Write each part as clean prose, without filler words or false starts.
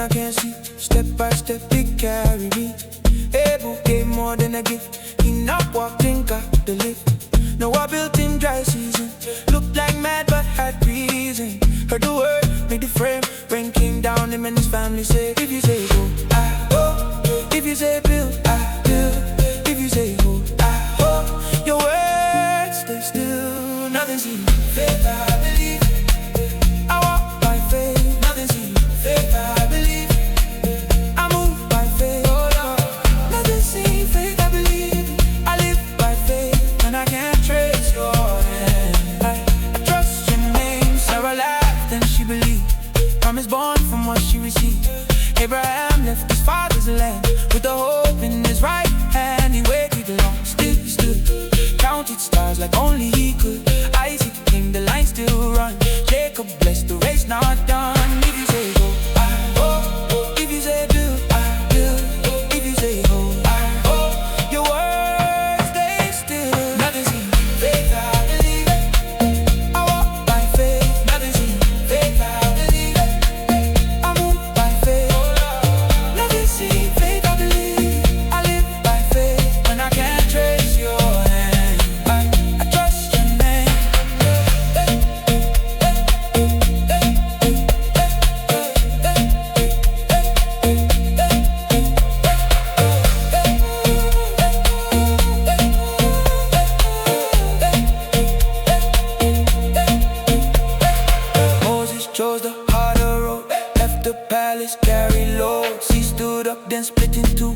can't see. Step by step, they carry me. Able gave more than a gift. He not walked in, got the lift. No, I built in dry season. Looked like mad, but had reason. Heard the word, made the frame. Rain came down, him and his family say, if you say go, I go. If you say build, I build. If you say hold, I hold. Your words stay still. Nothing's easy. Faith, I believe. I walk by faith. Nothing's easy. Faith, I believe. I move by faith. Nothing's easy. Faith, I believe. I live by faith, and I can't trace your hand. I trust your name. Sarah laughed and she believed. Promise born from what she received. Abraham left his father's land with the hope in his right hand. He waited long, still he stood, counted stars like only he could. Isaac came, the line still run. Jacob blessed, the race not done. If you say go, I go. If you say build, I build. If you say hold, I hold. Your words stay still. Nothing's easy. Faith, I believe it. I walk by faith. Nothing's easy. Faith, I believe it. I move by faith. Nothing's easy. Faith, I believe. I live by faith when I can't trace your hand. I trust your name. Moses chose the harder road, left the palace, carry loads. He stood up, then split in two.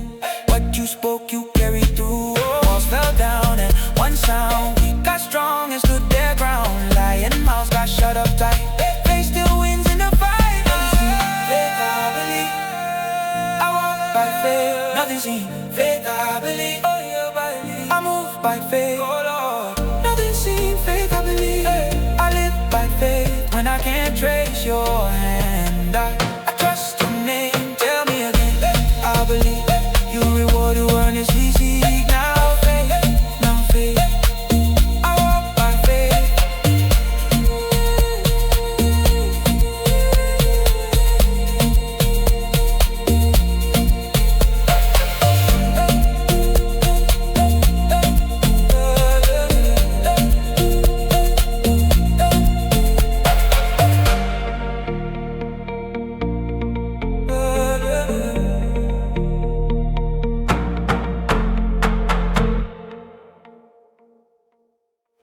What you spoke, you carried through. Walls fell down and one sound. We got strong and stood their ground. Lion mouths got shut up tight. Faith still wins in the fight. Faith, I believe. I walk by faith. Nothing's seen. Faith, I believe. I move by faith.